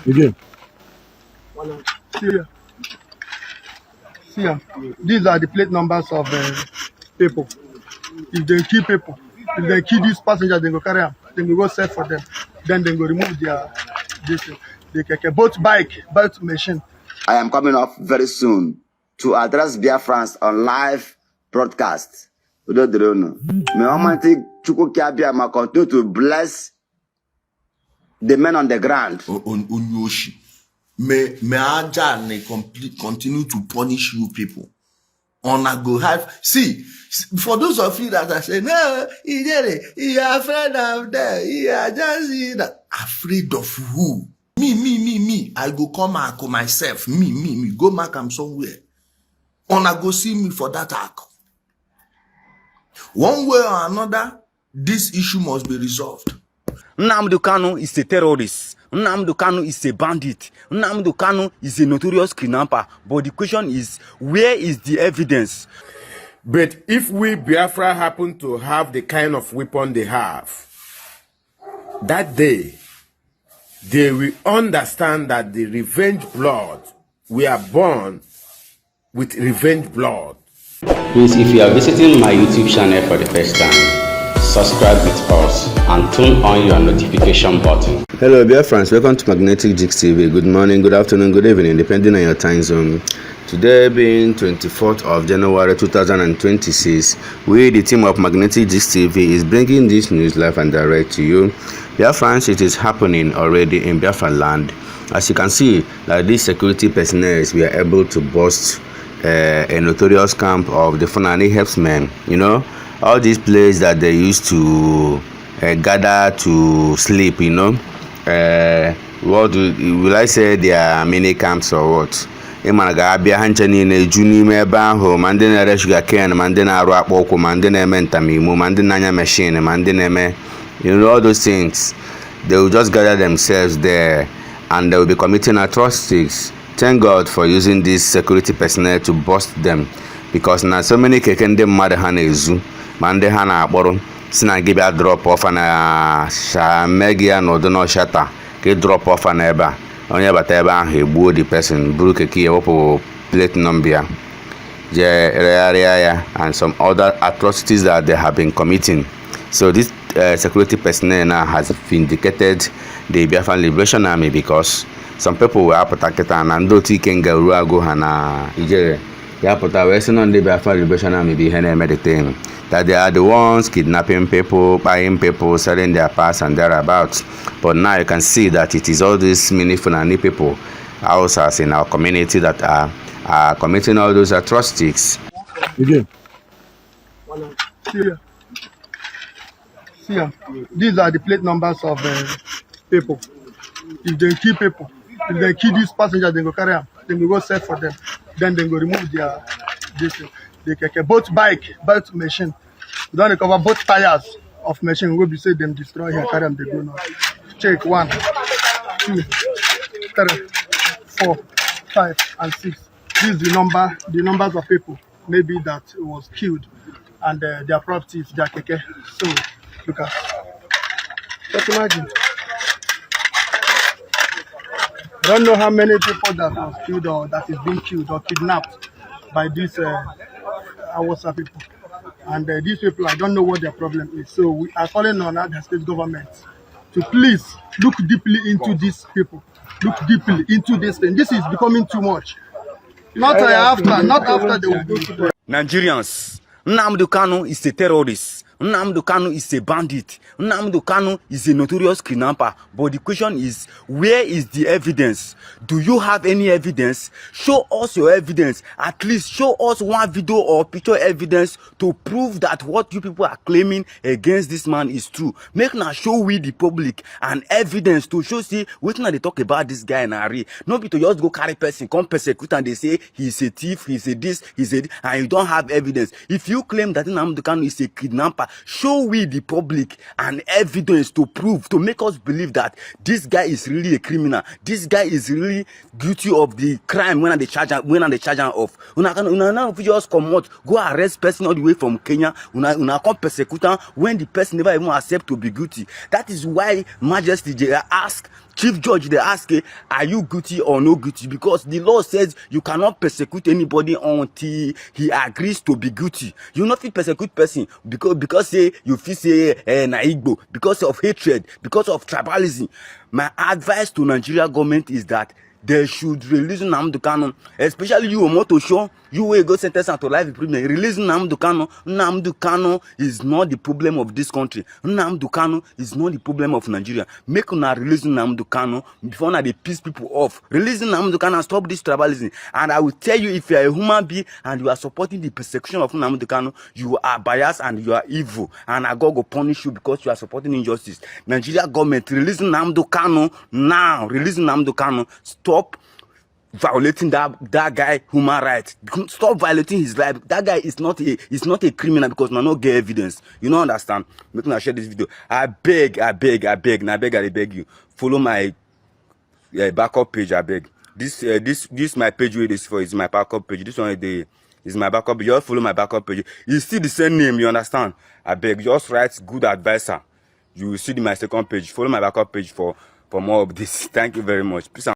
Again. See, these are the plate numbers of people. If they kill people, if they kill these passengers, they go carry them. Then we go search for them. Then they go remove their both bike, both machine. I am coming off very soon to address Biafrans on live broadcast. May Almighty Chukwukiabiyama continue to bless the men on the ground. May Ajane continue to punish you people. On a go have see for those of you that are saying, no, Ijele, you are afraid of them, you are just afraid of who? Me. I go come back myself. Me. Go back, I'm somewhere. On a go see me for that act. One way or another, this issue must be resolved. Nnamdi Kanu is a terrorist. Nnamdi Kanu is a bandit. Nnamdi Kanu is a notorious kidnapper. But the question is, where is the evidence? But if we Biafra happen to have the kind of weapon they have, that day, they will understand that the revenge blood, we are born with revenge blood. Please, if you are visiting my YouTube channel for the first time, subscribe with us and turn on your notification button. Hello Biafrans, welcome to Magnetic Jigs TV. Good morning, good afternoon, good evening, depending on your time zone. Today being 24th of January 2026, we, the team of Magnetic Jigs TV, is bringing this news live and direct to you. Biafrans, it is happening already in Biafra land. As you can see, like these security personnel, we are able to bust a notorious camp of the Fulani herdsmen. You know, all these places that they used to gather to sleep, you know. What will I say? They are mini camps or what? Imanaga Hanchani in a Junime Baho, Mandina Reshigakan, Mandina Rapoko, Mandina Mentamimu, Mandina machine, Mandina, you know, all those things. They will just gather themselves there and they will be committing atrocities. Thank God for using this security personnel to bust them, because now so many kekende mother hanezu, mande hana boro, sina give a drop off and a megia no do no shatter, get drop off an eba. Only about eba he boo the person, broke a key opo plate number, and some other atrocities that they have been committing. So this security personnel now has vindicated the Biafran Liberation Army, because some people were protected and don't think go hana Ijele. They on the Biafran Liberation Army behind meditating that they are the ones kidnapping people, buying people, selling their parts and thereabouts. But now you can see that it is all these many Fulani people, houses in our community, that are committing all those atrocities. Again. See, these are the plate numbers of people. If they kill people, if they kill these passengers, they go carry them. Then we go search for them. Then they go remove their both bike, both machine. We don't recover both tires of machine. We will be say them destroy here, carry them, they go now. Check 1, 2, 3, 4, 5, and 6. This is the numbers of people maybe that was killed and their properties, their keke. So look at. Just imagine. I don't know how many people that was killed or that is being killed or kidnapped by these Awasa people. And these people, I don't know what their problem is. So we are calling on the state government to please look deeply into these people. Look deeply into this thing. This is becoming too much. Not after they will go to the Nigerians, Nnamdi Kanu is a terrorist. Nnamdi Kanu is a bandit. Nnamdi Kanu is a notorious kidnapper. But the question is, where is the evidence? Do you have any evidence? Show us your evidence. At least show us one video or picture evidence to prove that what you people are claiming against this man is true. Make now show we the public and evidence to show, see, what now they talk about this guy in Ari. No be to just go carry person, come persecute and they say he's a thief, he's a this, he's a, and you don't have evidence. If you claim that Nnamdi Kanu is a kidnapper, Biafra. Show we the public and evidence to prove, to make us believe that this guy is really a criminal. This guy is really guilty of the crime when they charge him off. Una just come out, go arrest person all the way from Kenya. Una come persecute when the person never even accept to be guilty. That is why Majesty they ask Chief Judge, they ask, are you guilty or no guilty? Because the law says you cannot persecute anybody until he agrees to be guilty. You not fit persecute person because say you feel say na Igbo, because of hatred, because of tribalism. My advice to Nigeria government is that they should release Nnamdi Kanu, especially you, Omoto Show, you will go sentence to life imprisonment. Release Nnamdi Kanu. Nnamdi Kanu is not the problem of this country. Nnamdi Kanu is not the problem of Nigeria. Make una release Nnamdi Kanu before now they piss people off. Release Nnamdi Kanu and stop this tribalism. And I will tell you, if you are a human being and you are supporting the persecution of Nnamdi Kanu, you are biased and you are evil. And God will punish you because you are supporting injustice. Nigeria government, release Nnamdi Kanu now. Release Nnamdi Kanu. Stop violating that guy human rights. Stop violating his life. That guy is not a criminal because no get evidence. You don't understand. Make me share this video. I beg, I beg you. Follow my backup page. I beg. This my page where this for is my backup page. This one is my backup. You just follow my backup page. You see the same name. You understand? I beg. Just write good advisor. You will see my second page. Follow my backup page for more of this. Thank you very much. Peace.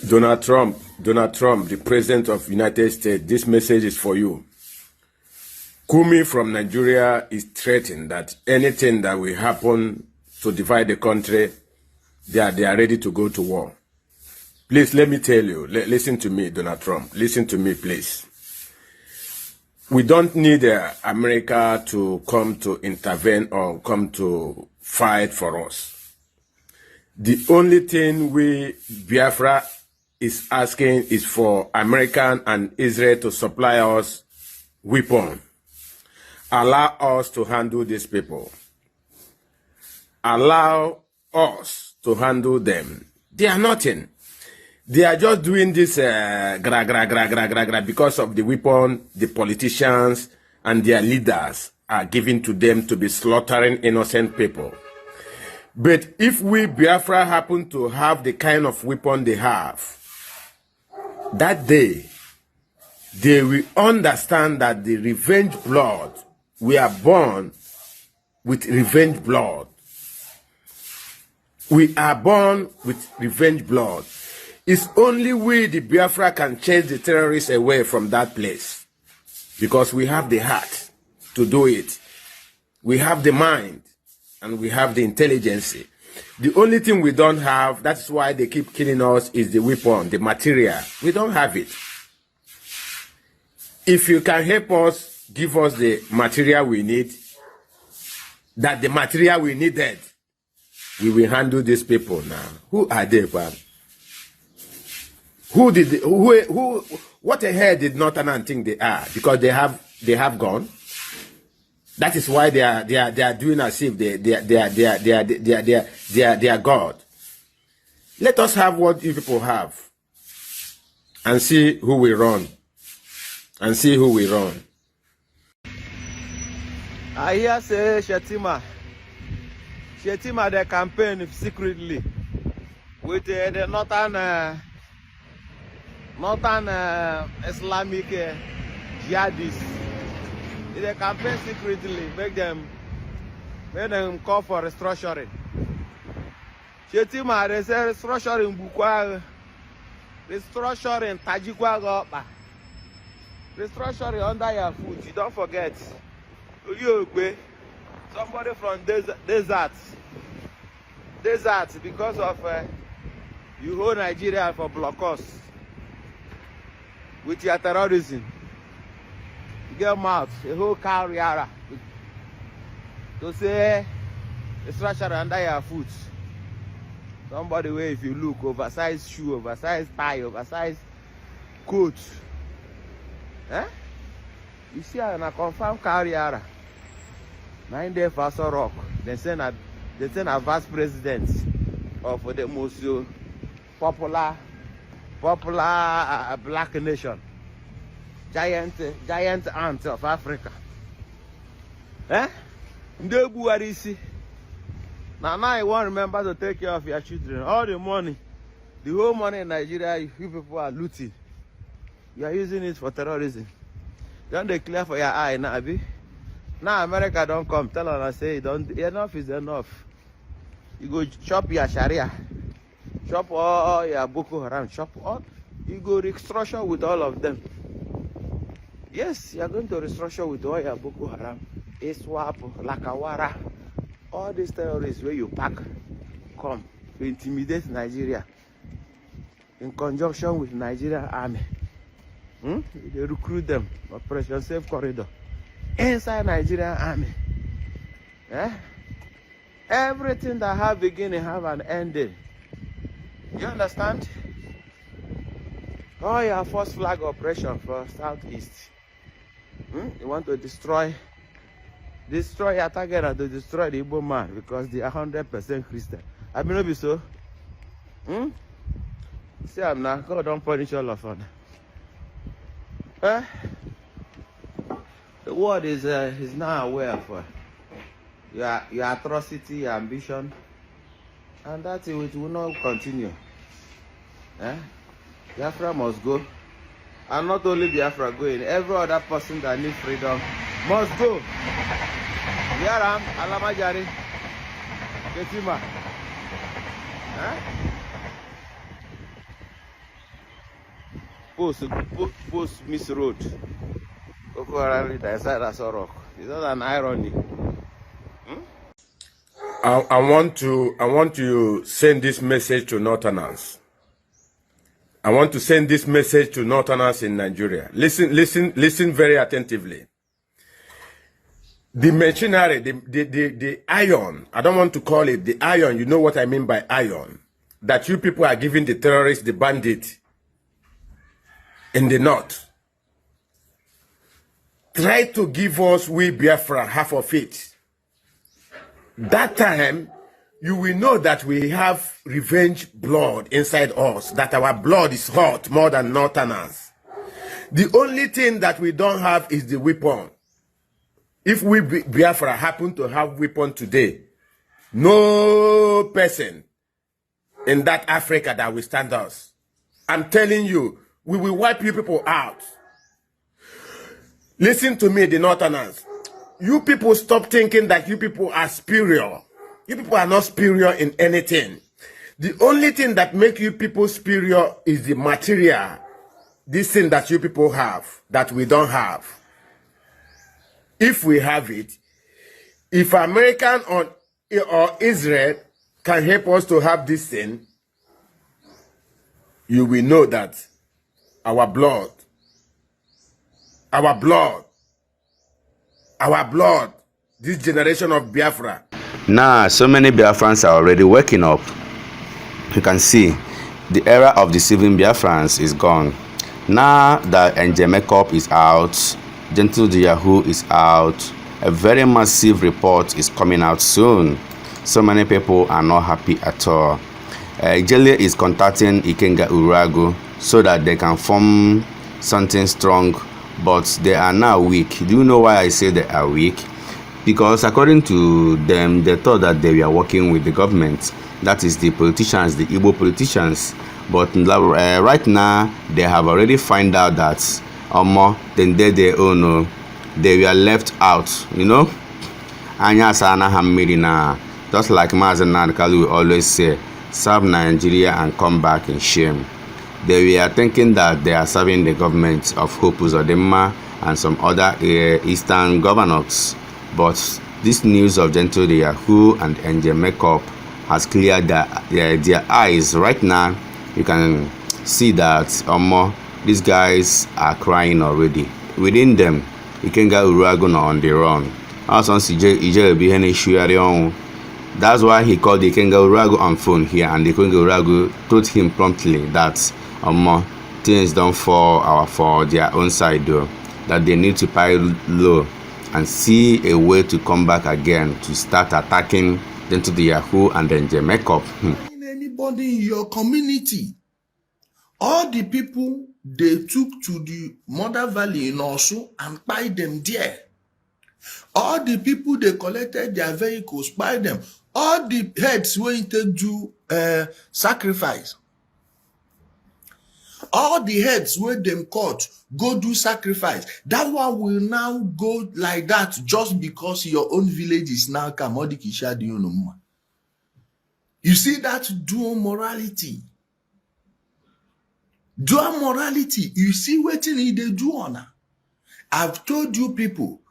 Donald Trump, the President of the United States, this message is for you. Kumi from Nigeria is threatening that anything that will happen to divide the country, they are ready to go to war. Please, let me tell you, listen to me, Donald Trump. Listen to me, please. We don't need America to come to intervene or come to fight for us. The only thing Biafra is asking is for American and Israel to supply us weapons. Allow us to handle these people. Allow us to handle them. They are nothing. They are just doing this because of the weapon the politicians and their leaders are giving to them to be slaughtering innocent people. But if we Biafra happen to have the kind of weapon they have, that day, they will understand that the revenge blood, we are born with revenge blood. We are born with revenge blood. It's only we, the Biafra, can chase the terrorists away from that place. Because we have the heart to do it. We have the mind. And we have the intelligence. The only thing we don't have, that's why they keep killing us, is the weapon, the material. We don't have it. If you can help us, give us the material we need, that the material we needed, we will handle these people now. Who are they, man? What the hell did Northern think they are? Because they have gone. That is why they are doing as if they are God. Let us have what you people have, and see who will run. And see who will run. I hear say Shetima they campaign secretly with the northern Islamic jihadists. They campaign secretly, make them call for restructuring. Shetima, they say restructuring Bukwa, restructuring Tajikwa Gopa, restructuring under your foot. You don't forget. Okigwe, somebody from desert, because of you hold Nigeria for blockers with your terrorism. Get mouth, a whole carrier to say the structure under your foot. Somebody where if you look, oversized shoe, oversized tie, oversized coat. Eh? You see a confirmed carrier. 9 days for rock. They send a vice president of the most popular black nation. Giant ant of Africa. Eh? Now you want to remember to take care of your children. All the money, the whole money in Nigeria, you people are looting. You are using it for terrorism. Don't they clear for your eye now, Abi? Now America don't come. Tell them I say don't. Enough is enough. You go chop your Sharia, chop all your Boko Haram, chop all. You go restructure with all of them. Yes, you are going to restructure with all your Boko Haram, ISWAP, Lakawara, all these terrorists where you pack come to intimidate Nigeria in conjunction with Nigerian army. They recruit them, Operation Safe Corridor, inside Nigerian army. Everything that have beginning have an ending. You understand? Oh, your first flag operation for Southeast. You want to destroy your target and to destroy the Igbo man because they are 100% Christian. I mean, not be so. See, I'm not. God don't punish all of them. The world is now aware of your atrocity, your ambition, and that it will not continue. Biafra must go, and not only Biafra going, every other person that needs freedom must go. Yaram, Alamajari, Ketima. Post Miss Road. It's not an irony. I want to send this message to Northerners. I want to send this message to Northerners in Nigeria. Listen very attentively. The machinery, the iron, I don't want to call it the iron, you know what I mean by iron, that you people are giving the terrorists, the bandits in the north. Try to give us, we Biafra, half of it. That time, you will know that we have revenge blood inside us, that our blood is hot more than Northerners. The only thing that we don't have is the weapon. If we Biafra happen to have weapon today, no person in that Africa that will stand us. I'm telling you, we will wipe you people out. Listen to me, the Northerners. You people stop thinking that you people are superior. You people are not superior in anything. The only thing that makes you people superior is the material. This thing that you people have, that we don't have. If we have it, if American or Israel can help us to have this thing, you will know that our blood, this generation of Biafra. Now, so many Biafrans are already waking up. You can see the era of deceiving Biafrans is gone. Now that NJ Makeup is out, Gentle the Yahoo is out, a very massive report is coming out soon. So many people are not happy at all. Ijele is contacting Ikenga Urago so that they can form something strong, but they are now weak. Do you know why I say they are weak? Because according to them, they thought that they were working with the government. That is the politicians, the Igbo politicians. But right now, they have already found out that then they were left out, you know. Just like Mazen Nadkalu will always say, serve Nigeria and come back in shame. They were thinking that they are serving the government of Hope Uzodinma and some other eastern governors. But this news of Gentle the Yahoo and NJ Makeup has cleared their eyes. Right now, you can see that these guys are crying already. Within them, Ikenga Urago on the run. That's why he called Ikenga Urago on phone here, and Ikenga Urago told him promptly that things don't fall for their own side though, that they need to pile low and see a way to come back again to start attacking Gentle the Yahoo and then NJ Makeup. Anybody in your community, all the people they took to the Mother Valley in Osu and buy them there. All the people they collected their vehicles, buy them. All the heads went to do sacrifice. All the heads where them caught go do sacrifice. That one will now go like that just because your own village is now Kamodi Kisha Dionoma. You see that dual morality. Dual morality. You see what they do on. I've told you people,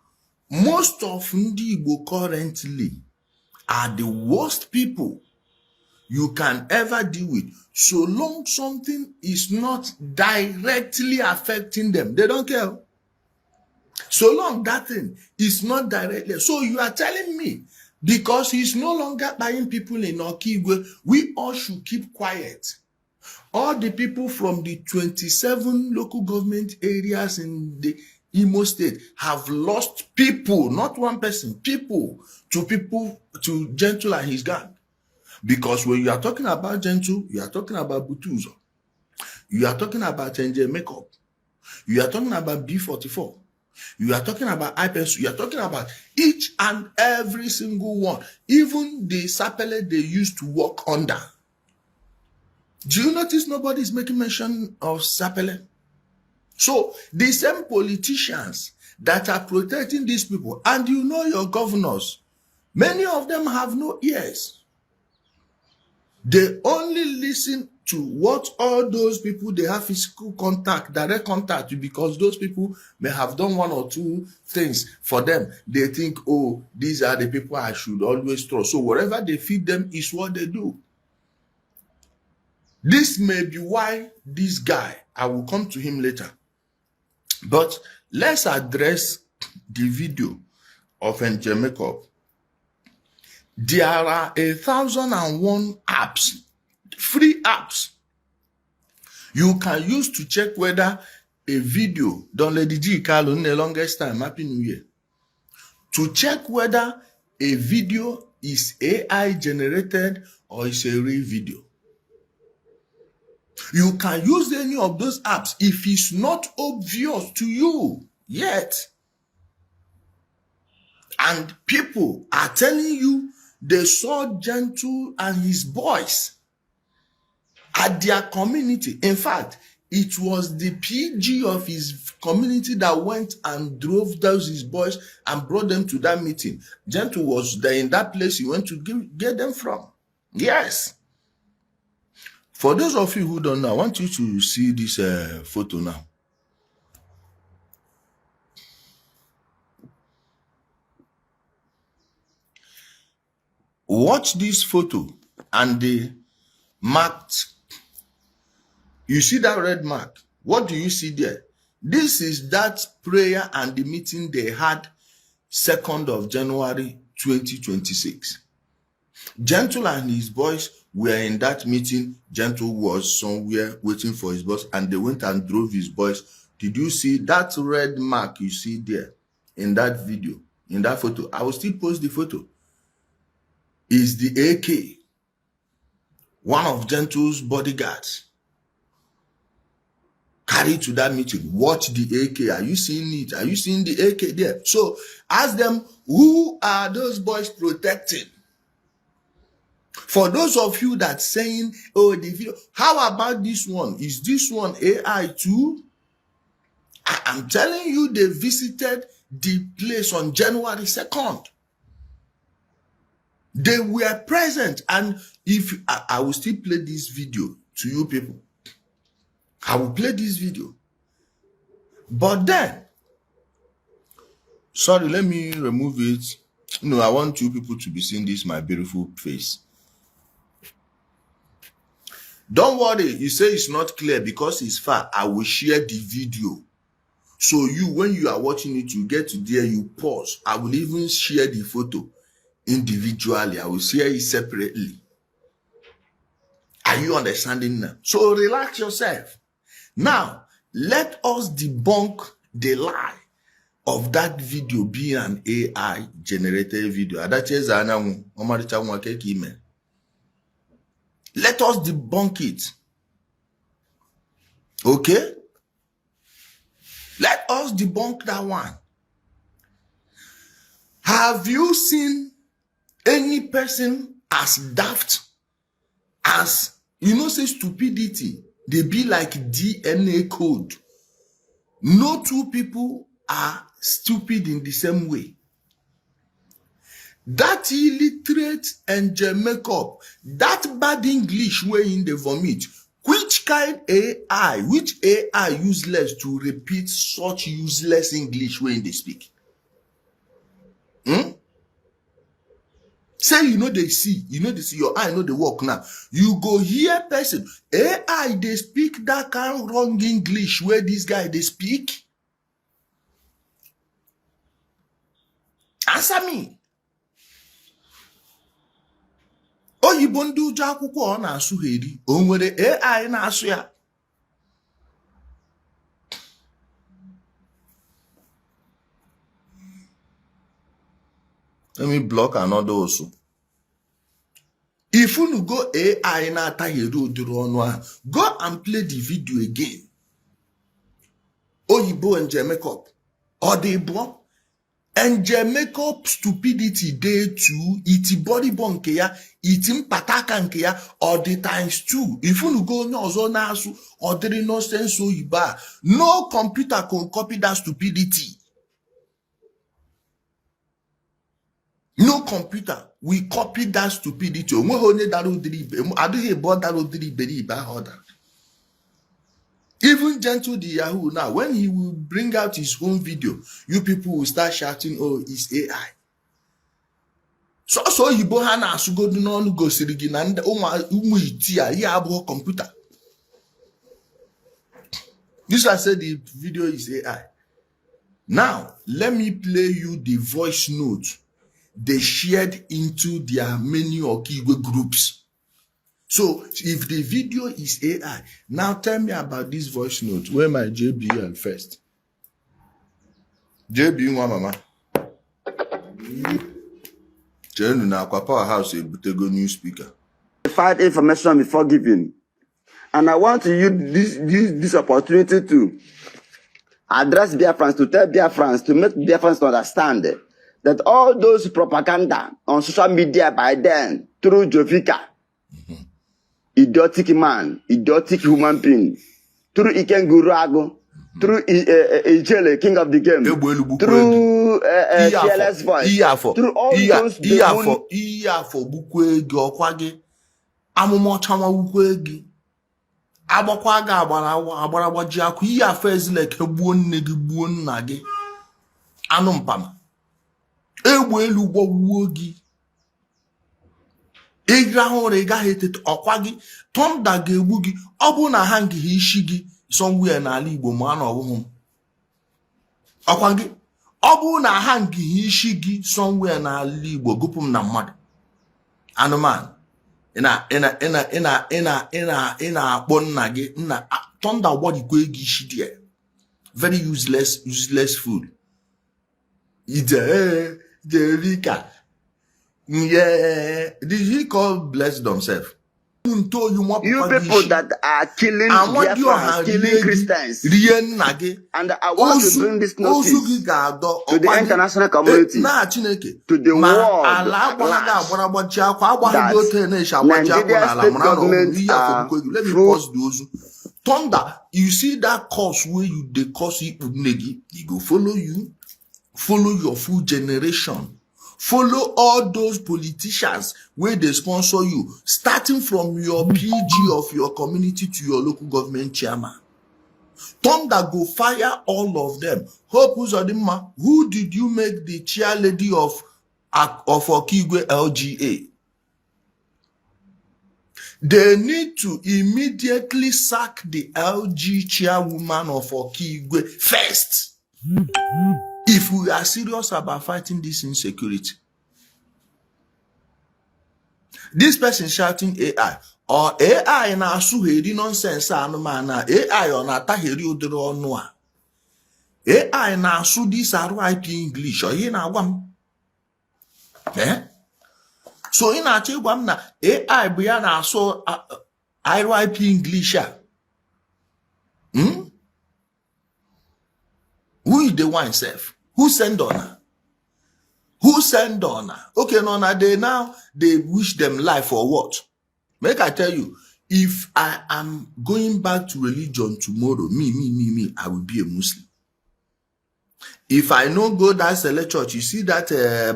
most of Ndi Igbo currently are the worst people you can ever deal with, so long something is not directly affecting them. They don't care. So long that thing is not directly. So you are telling me, because he's no longer buying people in Okigwe, we all should keep quiet. All the people from the 27 local government areas in the Imo State have lost people, not one person, people to Gentle and his gang. Because when you are talking about Gentle, you are talking about Butuzo. You are talking about NJ Makeup. You are talking about B44. You are talking about IPS. You are talking about each and every single one. Even the sapele they used to work under. Do you notice nobody is making mention of sapele? So the same politicians that are protecting these people, and you know your governors, many of them have no ears. They only listen to what all those people they have physical contact, direct contact, because those people may have done one or two things for them. They think, oh, these are the people I should always trust. So whatever they feed them is what they do. This may be why this guy, I will come to him later. But let's address the video of NJ Makeup. There are 1,001 apps, free apps, you can use to check whether a video, don't let the G call in the longest time, Happy New Year, to check whether a video is AI generated or is a real video. You can use any of those apps if it's not obvious to you yet. And people are telling you they saw Gentle and his boys at their community. In fact, it was the PG of his community that went and drove those his boys and brought them to that meeting. Gentle was there in that place he went to get them from. Yes. For those of you who don't know, I want you to see this photo now. Watch this photo and the marked. You see that red mark? What do you see there? This is that prayer and the meeting they had 2nd of January 2026. Gentle and his boys were in that meeting. Gentle was somewhere waiting for his boss and they went and drove his boys. Did you see that red mark you see there in that video, in that photo? I will still post the photo. Is the AK, one of Gentle's bodyguards, carried to that meeting. Watch the AK. Are you seeing it? Are you seeing the AK there? So ask them, who are those boys protecting? For those of you that saying, oh, the video, how about this one? Is this one AI too? I'm telling you, they visited the place on January 2nd. They were present, and if I will still play this video to you people, I will play this video. But then, sorry, let me remove it. No, I want you people to be seeing this, my beautiful face. Don't worry, you say it's not clear because it's far. I will share the video. So you, when you are watching it, you get to there, you pause. I will even share the photo individually. I will share it separately. Are you understanding now? So relax yourself. Now, let us debunk the lie of that video being an AI generated video. Let us debunk it. Okay? Let us debunk that one. Have you seen any person as daft as, say stupidity? They be like DNA code. No two people are stupid in the same way. That illiterate and makeup, that bad English way in the vomit, which kind AI, which AI useless to repeat such useless English way in they speak? Say they see, your eye know the work now. You go hear person, AI they speak that kind of wrong English where this guy they speak. Answer me. Oyibo ndị ụjọ akwụkwọ ọ na-asụ ha eri, o nwere AI na-asụ ya? Let me block another also. If you go AI na-ata eri odoro ọnụ ahụ, go and play the video again. Oyibo and makeup or the bo and makeup stupidity day too, iti body bonke ya, iti mpataka nke ya, or the times two. If you go n'ọzọ na-asụ or the nonsense oyibo, no computer can copy that stupidity. No computer will copy that stupidity. Even Gentle the Yahoo now, when he will bring out his own video, you people will start shouting, oh, it's AI. So you bohana sugo no go sirigina umuitia ya abo computer. This I said the video is AI. Now let me play you the voice note they shared into their many Okigwe groups. So if the video is AI, now tell me about this voice note. Where my JBL first? JB mama. Jenu na kwa powerhouse ebutego new speaker. Find information before giving. And I want to use this opportunity to address Biafrans, to tell Biafrans, to make Biafrans understand that all those propaganda on social media by then, through Jovika, idiotic man, idiotic human being, through Iken Gurago, through Ijele, king of the game, through TLS voice, through all those for Bukwegi or Kwagi, Amumochama Bukwegi, Abakwaga, Abarawajaku, Iya first like a bone negi nagi, Anumpama, Ewelu Wogi. Rega hated Okwagi, Tom Dage Woogie, Obuna Hangi Hishigi, somewhere na Igbo man or woman. Okwagi, Obuna Hangi Hishigi, somewhere na Igbo, Gupum na mad. And a man, in a bonage, thunder what you go gishidie. Very useless food. Ijele, Rika. Yeah, did he call bless themselves? You people that are killing Biafrans, killing Christians. And I want to bring this notice to the international community, to the world at large, that Nigeria state government are through. Thunder, you see that course where you the course he go follow you, follow your full generation. Follow all those politicians where they sponsor you, starting from your PG of your community to your local government chairman. Thunder go fire all of them. Hope Uzodinma, who did you make the chair lady of Okigwe LGA? They need to immediately sack the LG chairwoman of Okigwe first. If we are serious about fighting this insecurity. This person shouting AI or AI na suheri nonsense anumana AI on ataheri odoro onua. AI na su this RIP English or na gwam. So in achi gwam na AI bia na so RIP English ya. Who is the one self? Who send on her? Who send Donna? Okay, Nona, they wish them life for what? Make I tell you, if I am going back to religion tomorrow, me, I will be a Muslim. If I no go that select church, you see that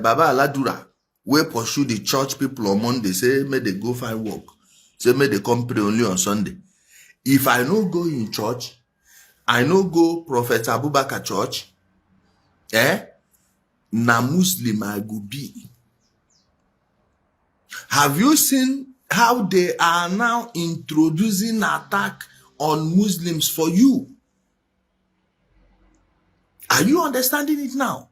Baba Aladura, we pursue the church people on Monday, say, may they go find work. Say, may they come pray only on Sunday. If I no go in church, I no go Prophet Abubakar church, na Muslim I go be. Have you seen how they are now introducing attack on Muslims for you? Are you understanding it now?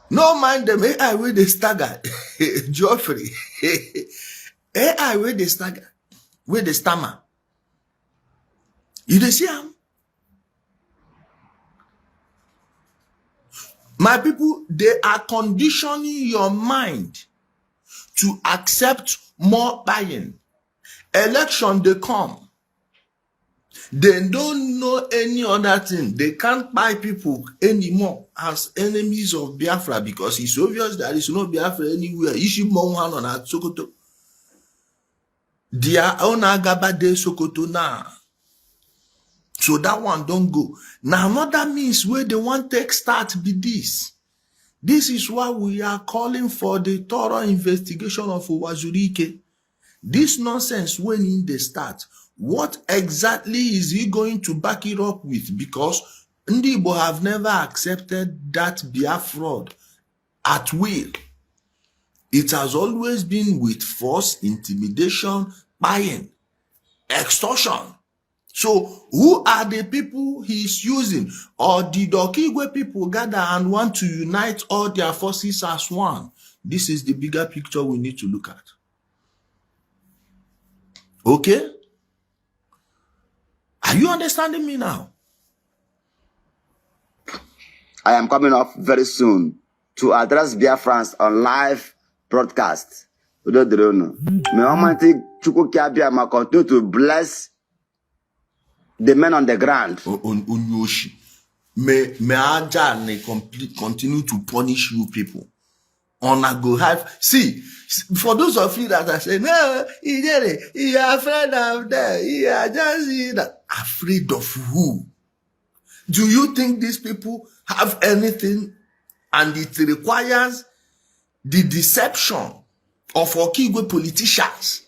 No mind them. AI where they stagger. Geoffrey. AI where they stagger. Where they stammer. You dey see am? My people, they are conditioning your mind to accept more buying. Election, they come. They don't know any other thing. They can't buy people anymore as enemies of Biafra because it's obvious there is no Biafra anywhere. Ishimon on at Sokoto. Their own Agaba de Sokoto now. So that one don't go. Now another means where they want to start be this. This is why we are calling for the thorough investigation of Uwazurike. This nonsense when in the start. What exactly is he going to back it up with? Because Ndibo have never accepted that Biafra at will. It has always been with force, intimidation, buying, extortion. So who are the people he's using? Or did Okigwe people gather and want to unite all their forces as one? This is the bigger picture we need to look at. Okay? Are you understanding me now? I am coming up very soon to address Biafrans on live broadcast. May Almighty Chukwuka continue to bless the men on the ground. May Ajane continue to punish you people. On a go have. See, for those of you that are saying, no, Ijele, you are afraid of them. You are just afraid of who? Do you think these people have anything and it requires the deception of Okigwe politicians?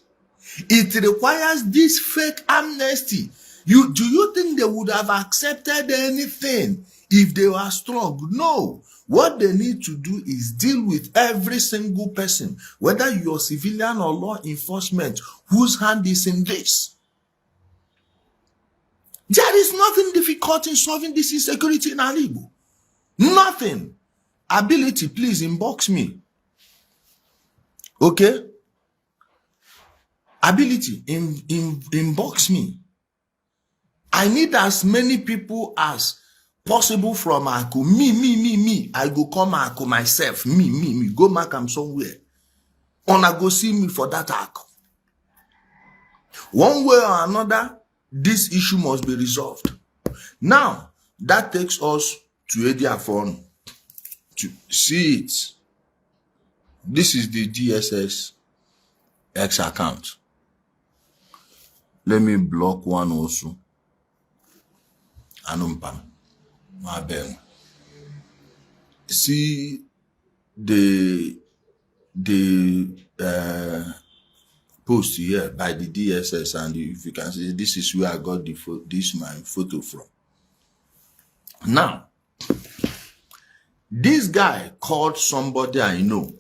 It requires this fake amnesty. Do you think they would have accepted anything if they were strong? No. What they need to do is deal with every single person, whether you're civilian or law enforcement, whose hand is in this. There is nothing difficult in solving this insecurity in Alibo. Nothing. Ability, please inbox me. Okay? Ability, inbox me. I need as many people as possible from Aku. Me. I go come Aku myself. Me. Go mark am somewhere. Una go see me for that Aku. One way or another, this issue must be resolved. Now, that takes us to Ediafon to see it. This is the DSS X account. Let me block one also. Anumpam. My bad. See the post here by the DSS, and if you can see, this is where I got this my photo from. Now, this guy called somebody I know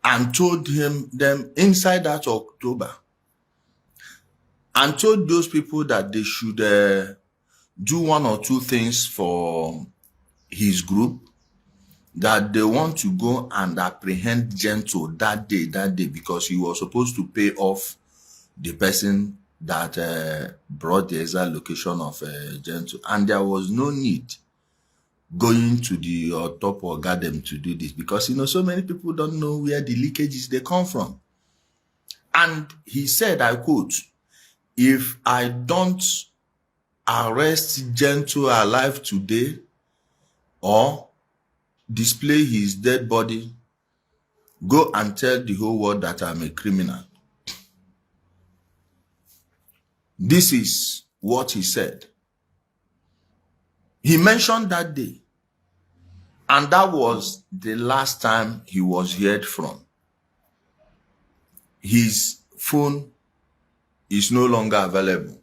and told them inside that October, and told those people that they should do one or two things for his group, that they want to go and apprehend Gento that day, because he was supposed to pay off the person that brought the exact location of Gento. And there was no need going to the top or garden to do this, because so many people don't know where the leakages they come from. And he said, I quote, if I don't arrest Gentle alive today or display his dead body, go and tell the whole world that I'm a criminal. This is what he said. He mentioned that day, and that was the last time he was heard from. His phone is no longer available.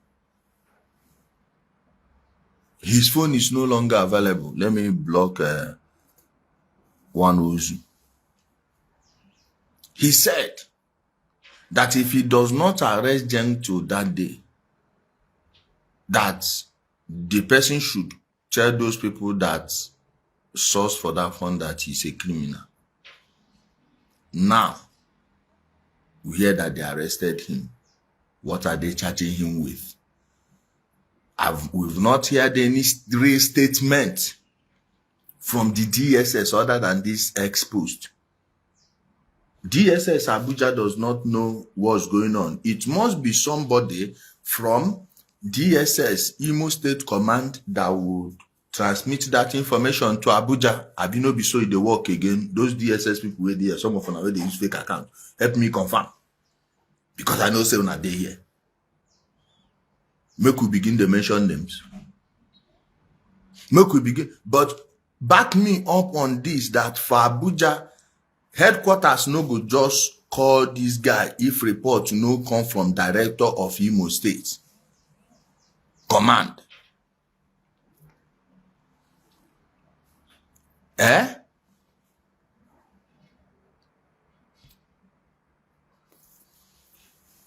His phone is no longer available. Let me block one Ozu. He said that if he does not arrest Gentle that day, that the person should tell those people that source for that fund that he's a criminal. Now, we hear that they arrested him. What are they charging him with? We've not heard any statement from the DSS other than this exposed. DSS Abuja does not know what's going on. It must be somebody from DSS Imo State Command that would transmit that information to Abuja. Abino be so they work again. Those DSS people were there. Some of them already use fake account. Help me confirm. Because I know say when they here. Make we begin to mention names. Make we begin. But back me up on this, that for Abuja, headquarters no go just call this guy if report no come from director of Imo State Command.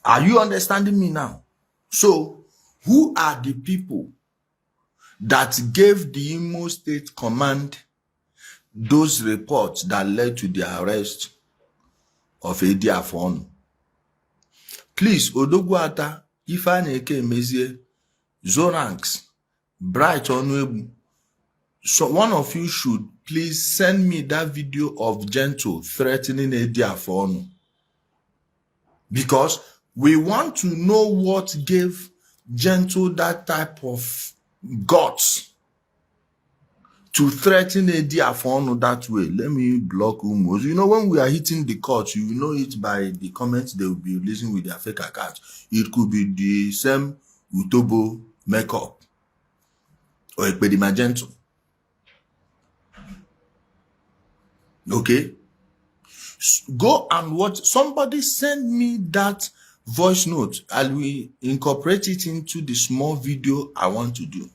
Are you understanding me now? So, who are the people that gave the Imo State Command those reports that led to the arrest of Biafran? Please, Odogwata, Ifaneke Mezie, Zoranks, Bright Onwebu. So one of you should please send me that video of Gentle threatening Biafran. Because we want to know what gave Gentle that type of guts to threaten Biafran that way. Let me block Umos. You know, when we are hitting the court, you know it by the comments they will be releasing with their fake accounts. It could be the same Utobo makeup or it could be Magento. Okay? Go and watch. Somebody send me that voice note. I will incorporate it into the small video I want to do.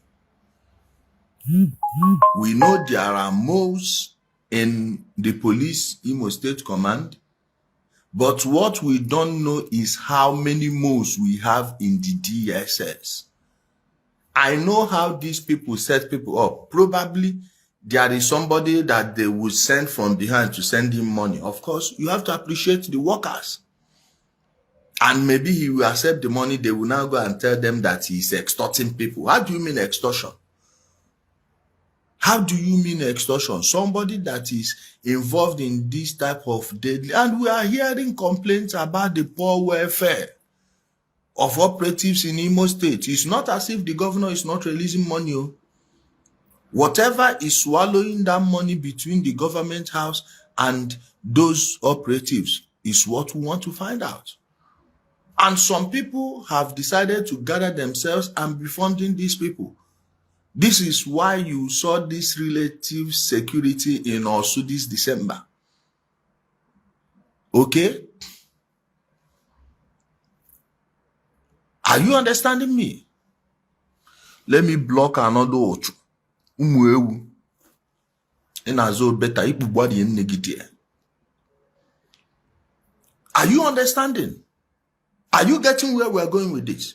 We know there are moles in the police Imo State Command, but what we don't know is how many moles we have in the DSS. I know how these people set people up. Probably there is somebody that they will send from behind to send him money. Of course, you have to appreciate the workers. And maybe he will accept the money. They will now go and tell them that he's extorting people. How do you mean extortion? How do you mean extortion? Somebody that is involved in this type of deadly, and we are hearing complaints about the poor welfare of operatives in Imo State. It's not as if the governor is not releasing money. Whatever is swallowing that money between the government house and those operatives is what we want to find out. And some people have decided to gather themselves and be funding these people. This is why you saw this relative security in also this December. Okay? Are you understanding me? Let me block another ocho. Are you understanding? Are you getting where we're going with this?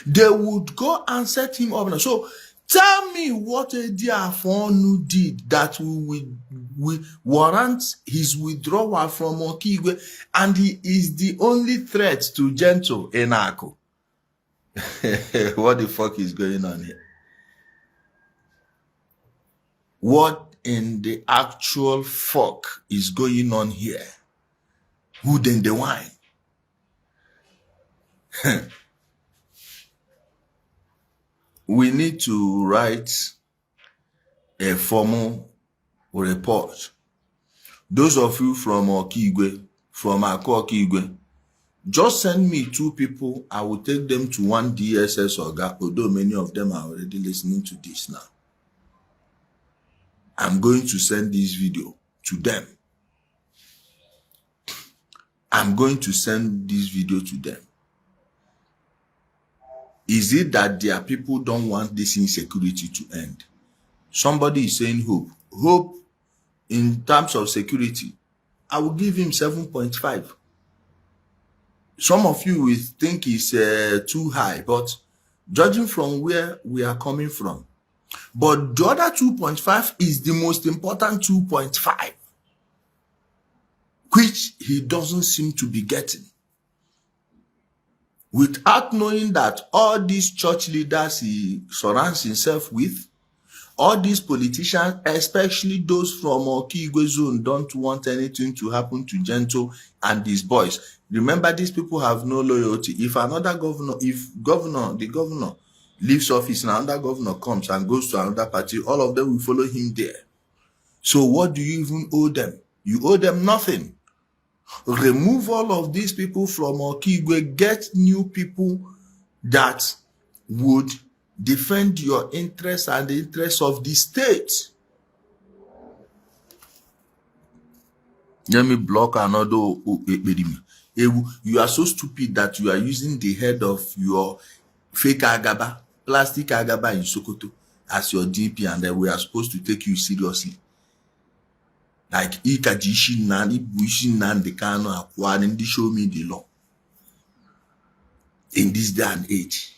They would go and set him up. So tell me what Biafran did that will warrant his withdrawal from Okigwe, and he is the only threat to Gentle Enako. What the fuck is going on here? What in the actual fuck is going on here? Who then the wine? we need to write a formal report. Those of you from Okigwe, from Okigwe, just send me 2 people. I will take them to one DSS Oga, although many of them are already listening to this now. I'm going to send this video to them. I'm going to send this video to them. Is it that their people don't want this insecurity to end? Somebody is saying hope. Hope in terms of security, I will give him 7.5. Some of you will think it's too high, but judging from where we are coming from. But the other 2.5 is the most important 2.5, which he doesn't seem to be getting. Without knowing that all these church leaders he surrounds himself with, all these politicians, especially those from Okigwe zone, don't want anything to happen to Gento and his boys. Remember, these people have no loyalty. If another governor, the governor leaves office and another governor comes and goes to another party, all of them will follow him there. So what do you even owe them? You owe them nothing. Remove all of these people from Okigwe, get new people that would defend your interests and the interests of the state. Let me block another. You are so stupid that you are using the head of your fake Agaba, plastic Agaba in Sokoto as your DP, and then we are supposed to take you seriously. Like Ikajishi Nani, Bushi Nan, the Kano, Akwan, and show me the law. In this day and age.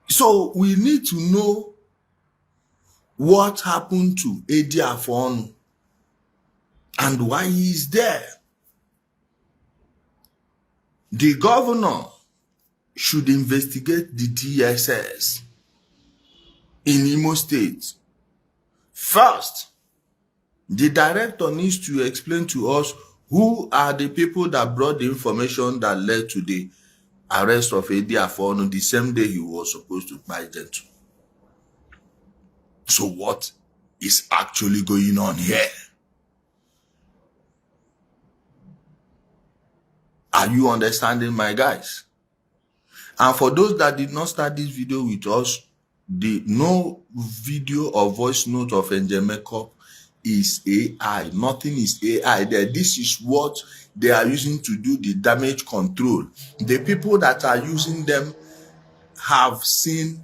So we need to know what happened to Edi Afon and why he is there. The governor should investigate the DSS in Imo State. First, the director needs to explain to us who are the people that brought the information that led to the arrest of Edi Afon the same day he was supposed to buy Gento. So what is actually going on here? Are you understanding, my guys? And for those that did not start this video with us, the no video or voice note of Njemeko is AI. Nothing is AI there. This is what they are using to do the damage control. The people that are using them have seen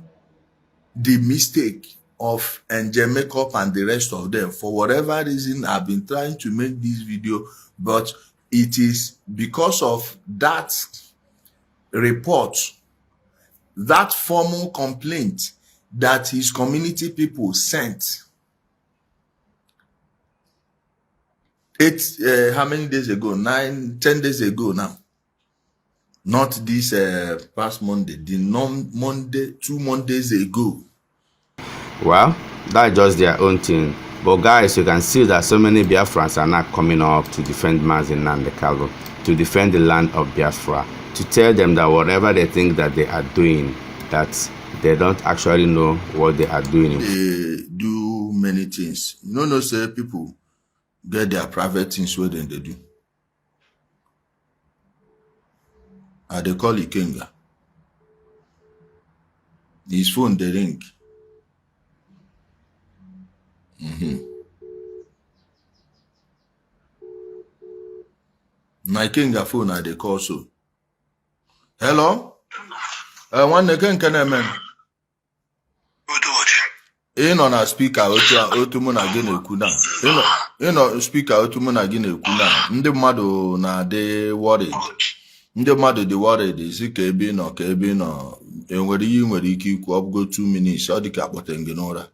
the mistake of Njemeko and the rest of them. For whatever reason, I've been trying to make this video, but it is because of that report, that formal complaint that his community people sent. How many days ago? 10 days ago now. Not this past Monday, the Monday, 2 Mondays ago. Well, that's just their own thing. But guys, you can see that so many Biafrans are now coming up to defend Mazi Nnamdi Kanu, to defend the land of Biafra, to tell them that whatever they think that they are doing, that they don't actually know what they are doing. They do many things. You know, say people get their private things where they do. And they call Ikenga. His phone, they ring. My Ikenga phone, they call so. Hello? One again, can I man? In on a speaker, Otumuna again, Kuna. In on speaker, Otumuna again, Kuna. Ndemado na de worried. Ndemado de worried is it cabin or and where you were you could go 2 minutes or the capot and genora.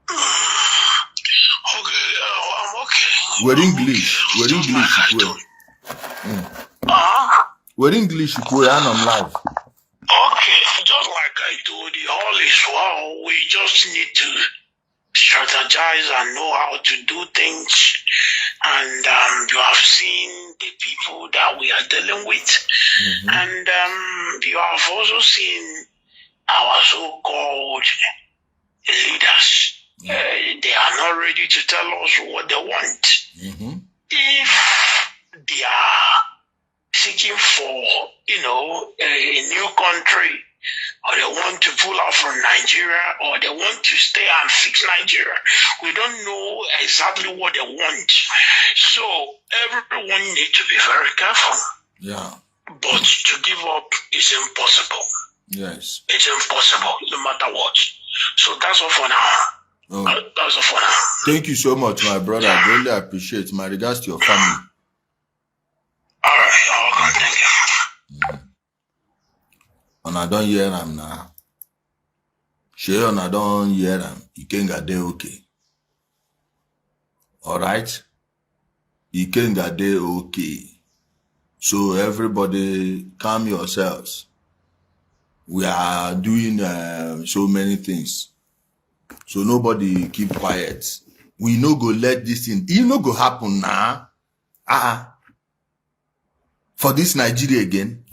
I'm okay. We're English. We're English, and I'm live. Okay, just like I told you, all is well. We just need to strategize and know how to do things And you have seen the people that we are dealing with. And you have also seen our so-called leaders. They are not ready to tell us what they want. If they are seeking for, a new country, or they want to pull out from Nigeria, or they want to stay and fix Nigeria, we don't know exactly what they want. So everyone needs to be very careful. Yeah. But to give up is impossible. Yes. It's impossible, no matter what. So that's all for now. Oh. That's all for now. Thank you so much, my brother. I really appreciate. My regards to your family. All right. Okay, thank you. And I don't hear them now. Sure, and I don't hear them. You can't get there, okay. All right? You can't get there, okay. So everybody, calm yourselves. We are doing so many things. So nobody keep quiet. We no go let this thing. It no go happen now. For this Nigeria again.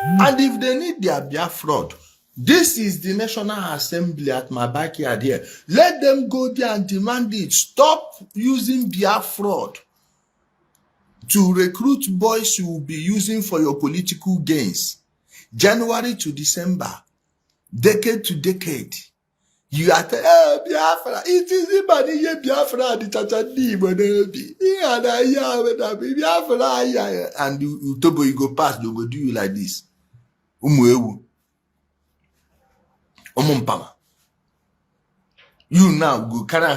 And if they need their Biafra, this is the National Assembly at my backyard here. Let them go there and demand it. Stop using Biafra to recruit boys you will be using for your political gains. January to December, decade to decade. You are Biafra. It is anybody Biafra the Chachadi Biafra and you go past, you go do you like this. You now go carry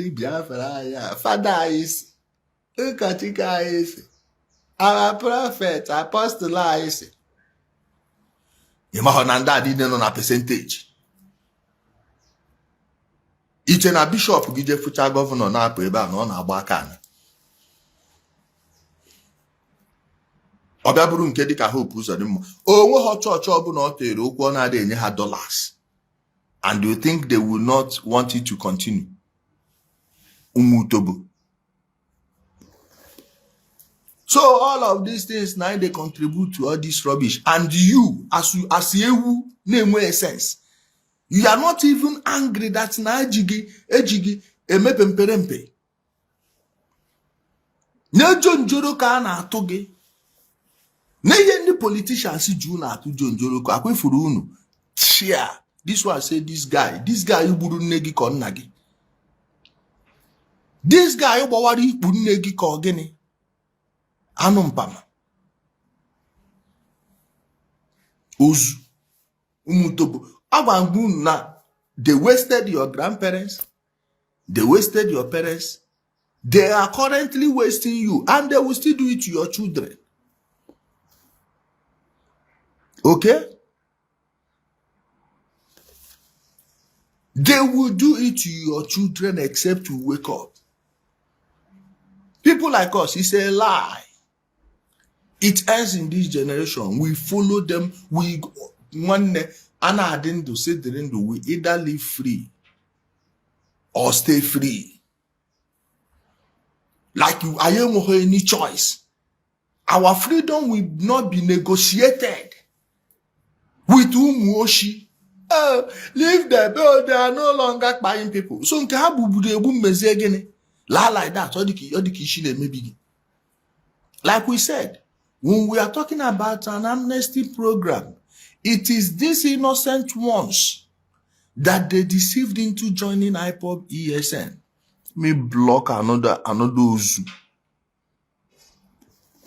Biafra. Father is Ukatika is our prophet, apostle is. Imahonanda didn't on a percentage. It's a bishop gije future governor na peba no na agbakan. Obiaburu nke dika hope uzo dị mma. Onwe ho church obu na o tere okwu na enye ha dollars. And you think they will not want it to continue? Umutobo. So all of these things now they contribute to all this rubbish. And you, as you name way sense. You are not even angry that na ejigi emepemperempe. Ne John Joro ka na atụ gị. Ne ye ndị politicians ju na atụ John Joro ka akwefuru unu. Chia. This one say this guy you gburu nne gị ka nna gị. This guy gbawara ikpu nne gị ka ogini. Anụ mpama. Ozu. Umutobo. They wasted your grandparents. They wasted your parents. They are currently wasting you. And they will still do it to your children. Okay? They will do it to your children except to wake up. People like us, it's a lie. It ends in this generation. We follow them. We either live free or stay free. Like you, I don't have any choice. Our freedom will not be negotiated with Umuoshi. Leave them. Oh, they are no longer buying people. So like that. Like we said, when we are talking about an amnesty program, it is these innocent ones that they deceived into joining IPOB ESN. Me block another Zoo.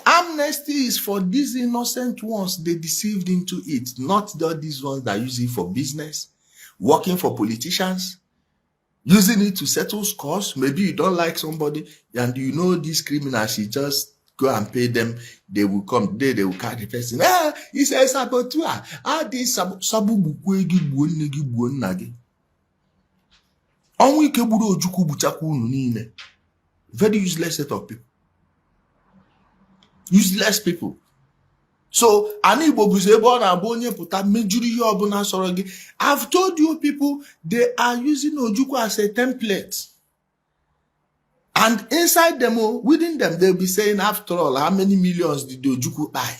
Amnesty is for these innocent ones they deceived into it, not these ones that use it for business, working for politicians, using it to settle scores. Maybe you don't like somebody and you know these criminals, you just go and pay them. They will come. They will carry the person. He says saboteur. This sabu bukwegi buonegi buonagi. Only keburo ojuku buchaku nune. Very useless set of people. Useless people. So ani bobuzebo na bonye puta mejuri yobuna sorogi. I've told you people they are using ojuku as a template. And inside them, within them, they'll be saying, after all, how many millions did Ojukwu buy?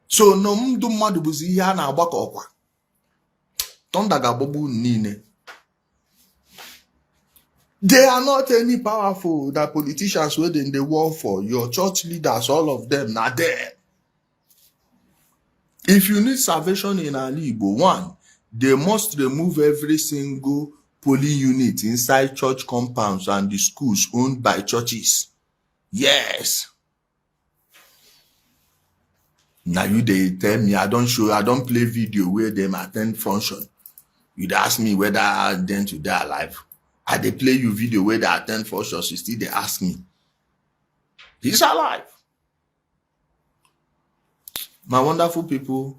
So no mdu mmadụ bụzi ihe a na-agbakọ ọkwa. Thunder ga-agbagbu niile. They are not any powerful that politicians within the war for. Your church leaders, all of them, are there. If you need salvation in Ali Igbo, one, they must remove every single polling unit inside church compounds and the schools owned by churches. Yes. Now they tell me I don't play video where them attend function. You'd ask me whether then to die alive. I they play you video where they attend functions, you still they ask me. He's alive. My wonderful people,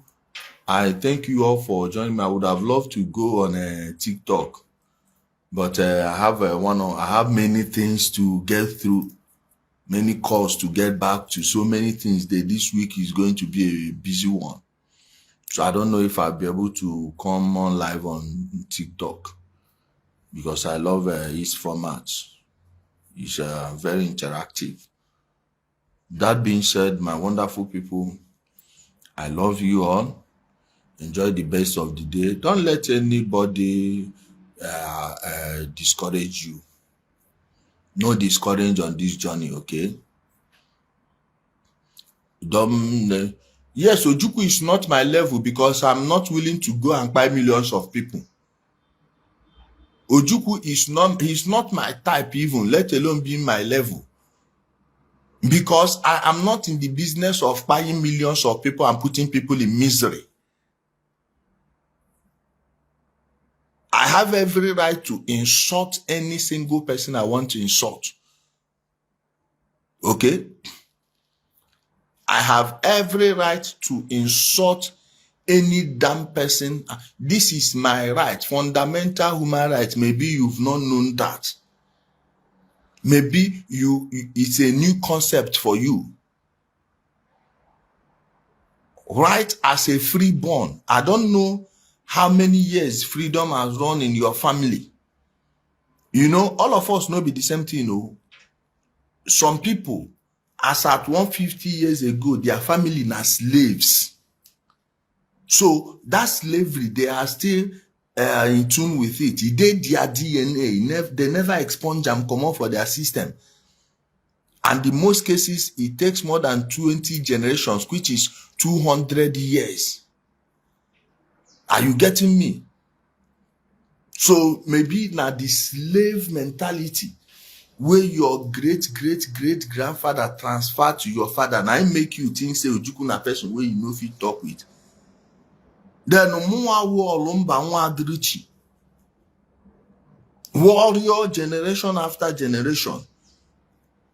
I thank you all for joining me. I would have loved to go on TikTok, but I have many things to get through, many calls to get back to, so many things that this week is going to be a busy one. So I don't know if I'll be able to come on live on TikTok because I love his format. It's very interactive. That being said, my wonderful people, I love you all. Enjoy the best of the day. Don't let anybody discourage you. No discourage on this journey, okay? Yes, Ojukwu is not my level because I'm not willing to go and buy millions of people. Ojukwu he's not my type even, let alone be my level. Because I am not in the business of buying millions of people and putting people in misery. I have every right to insult any single person I want to insult. Okay? I have every right to insult any damn person. This is my right, fundamental human right. Maybe you've not known that. Maybe it's a new concept for you. Right as a freeborn. I don't know how many years freedom has run in your family. You know, all of us know be the same thing, you know. Some people, as at 150 years ago, their family are slaves. So that slavery, they are still in tune with it. They did their DNA. They never expunge and come out for their system. And in most cases, it takes more than 20 generations, which is 200 years. Are you getting me? So maybe now the slave mentality where your great-great-great-grandfather transferred to your father, now it make you think, say, Ojukwu na person where you know if you talk with. Then warrior generation after generation.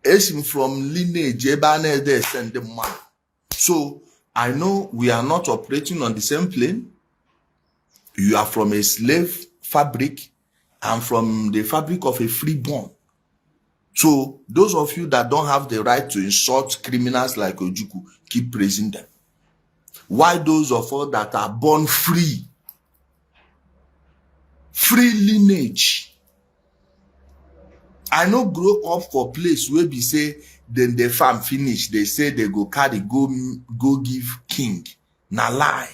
It's from lineage, send them man. So I know we are not operating on the same plane. You are from a slave fabric and from the fabric of a freeborn. So those of you that don't have the right to insult criminals like Ojukwu, keep praising them. Why those of us that are born free, free lineage, I no grow up for place where we say, then the farm finish, they say they go carry, go give king. Na lie.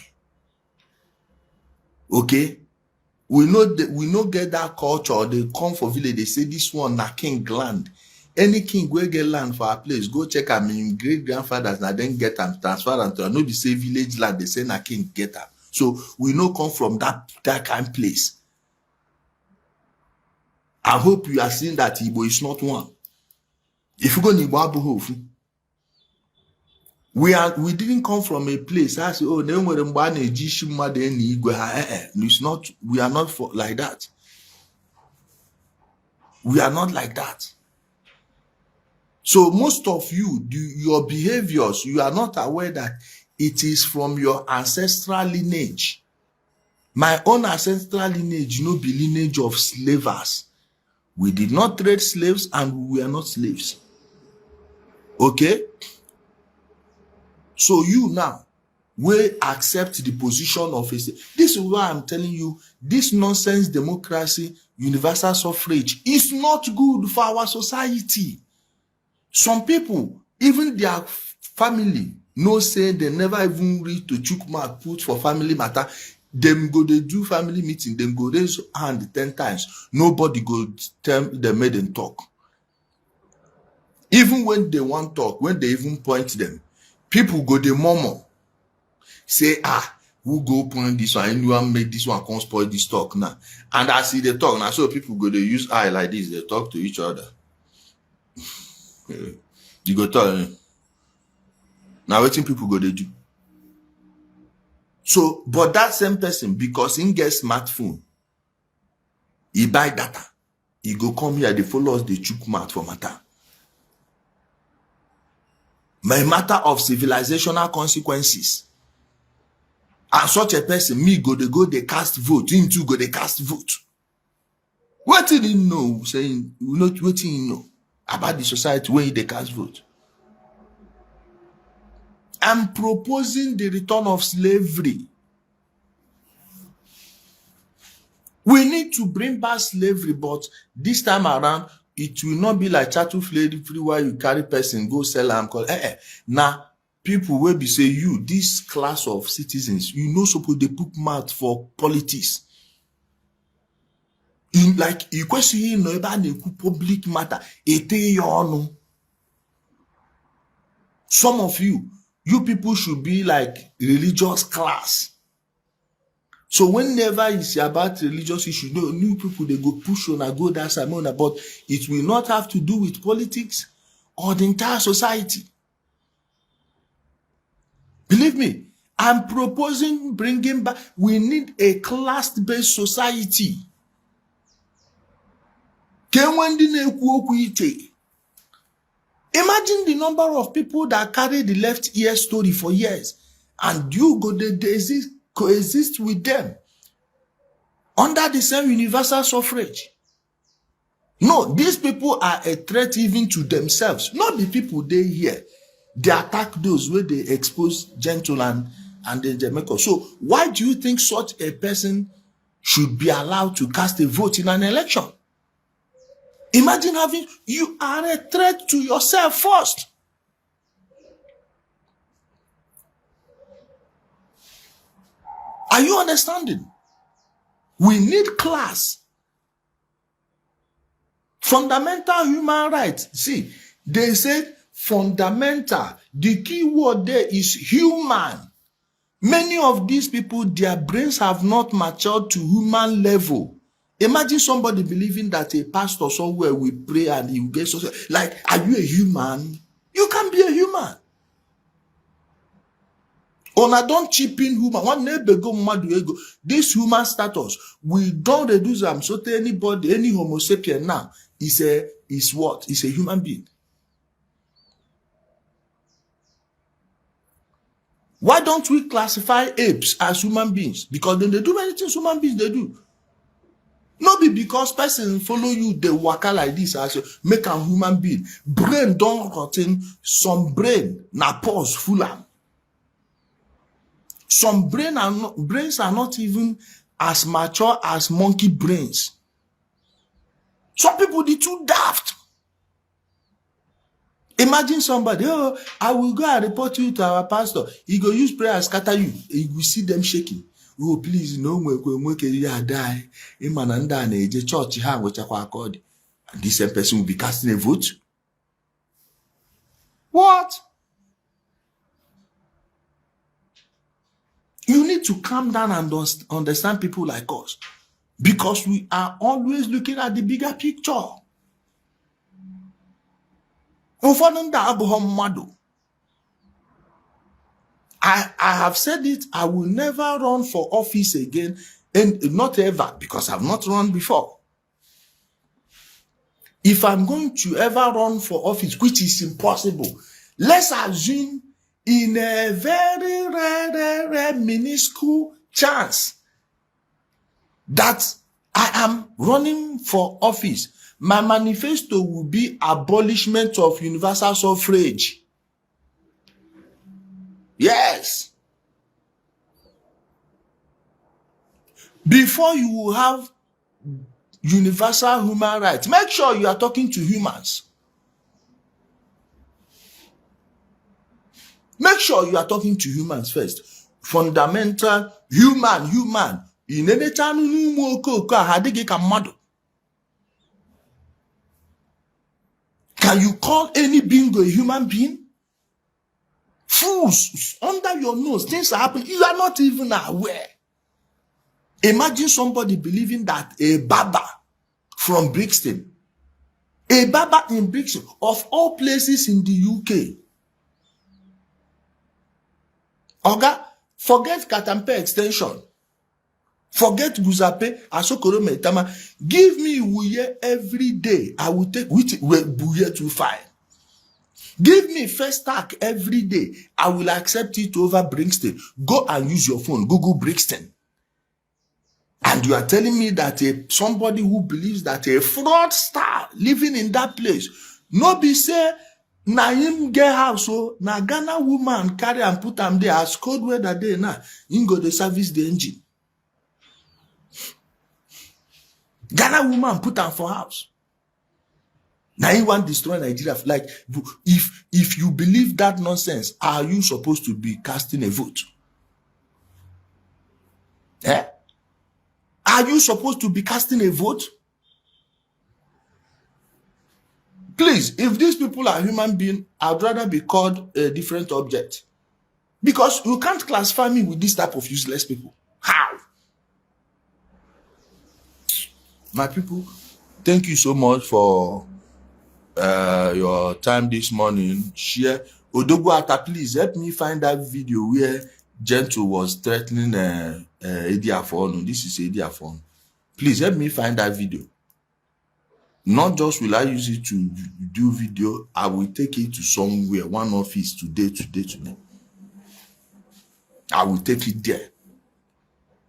Okay? We no get that culture. They come for village, they say this one na king land. Any king will get land for a place, go check am in great grandfathers, na then get them transfer and to no be say village land, they say na king get them. So we no come from that kind of place. I hope you are seeing that Igbo is not one. If you go to Igbo, we didn't come from a place. I say, oh, it's not. We are not like that. We are not like that. So most of you, your behaviors, you are not aware that it is from your ancestral lineage. My own ancestral lineage, you know, be lineage of slavers. We did not trade slaves and we were not slaves. Okay? So you now, we accept the position of a state. This is why I'm telling you, this nonsense democracy, universal suffrage is not good for our society. Some people, even their family, no say they never even read to chook mouth put for family matter. Them go they do family meeting, them go raise hand 10 times. Nobody go tell them make them talk. Even when they want talk, when they even point them, people go they murmur. Say, who go point this one? Anyone make this one can't spoil this talk now. And I see they talk now, so people go they use eye like this, they talk to each other. You go tell now what people go they do. So, but that same person, because he get smartphone, he buy data, he go come here, they follow us, they chook mouth for matter. My matter of civilizational consequences. And such a person, me go they cast vote, him too go they cast vote. What did he know? Saying, not what he know about the society when they cast vote. I'm proposing the return of slavery. We need to bring back slavery, but this time around, it will not be like chattel slavery where you carry person, go sell and call. Now, people will be say, you, this class of citizens, you know, suppose they put mouth for politics. In like, you question no about the public matter, some of you people should be like religious class. So whenever it's about religious issue, no new people they go push on and go that side, but it will not have to do with politics or the entire society. Believe me, I'm proposing bringing back. We need a class-based society. Imagine the number of people that carry the left ear story for years, and you go they coexist with them under the same universal suffrage. No, these people are a threat even to themselves, not the people they hear. They attack those where they expose gentle and they make us. So why do you think such a person should be allowed to cast a vote in an election? Imagine having, you are a threat to yourself first. Are you understanding? We need class. Fundamental human rights. See, they said fundamental. The key word there is human. Many of these people, their brains have not matured to human level. Imagine somebody believing that a pastor somewhere will pray and he will get so like, are you a human? You can't be a human. Ona don't chip in human. One neighbor go mad ego. This human status, we don't reduce them so to anybody, any Homo sapien now is what? Is a human being. Why don't we classify apes as human beings? Because then they do many things human beings they do. Not be because person follow you, they waka like this as make a human being. Brain don't rotten, some brain na pause full am. Some brains are not even as mature as monkey brains. Some people they too daft. Imagine somebody, oh, I will go and report you to our pastor. He go use prayer and scatter you. You will see them shaking. Oh, please, no, we die. In church, and this same person will be casting a vote. What? You need to calm down and understand people like us, because we are always looking at the bigger picture. I have said it, I will never run for office again, and not ever, because I've not run before. If I'm going to ever run for office, which is impossible, let's assume in a very rare minuscule chance that I am running for office, my manifesto will be abolishment of universal suffrage. Yes. Before you will have universal human rights, make sure you are talking to humans. Make sure you are talking to humans first. Fundamental human. Can you call any bingo a human being? Fools, under your nose, things are happening. You are not even aware. Imagine somebody believing that a barber from Brixton, a barber in Brixton, of all places in the UK, Oga, forget Katampe extension, forget Guzape, Asokoro Metama, give me Wuye every day. I will take which Wuye to fine. Give me first stack every day. I will accept it over Brixton. Go and use your phone, Google Brixton. And you are telling me that somebody who believes that a fraudster living in that place, no be say, na him get house, so na Ghana woman carry and put am there as cold weather day now, him go to service the engine. Ghana woman put am for house. Now you want to destroy Nigeria. Like, if you believe that nonsense, are you supposed to be casting a vote? Eh? Are you supposed to be casting a vote? Please, if these people are human beings, I'd rather be called a different object. Because you can't classify me with this type of useless people. How? My people, thank you so much for your time this morning. Share. Odogwata, please help me find that video where Gentle was threatening Ediafon. This is Ediafon. Please help me find that video. Not just will I use it to do video, I will take it to somewhere, one office today. I will take it there.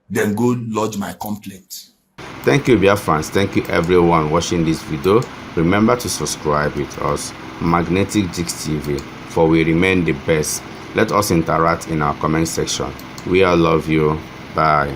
Then go lodge my complaint. Thank you, Biafrans. Thank you, everyone watching this video. Remember to subscribe with us, Magnetic Jigs TV, for we remain the best. Let us interact in our comment section. We all love you. Bye.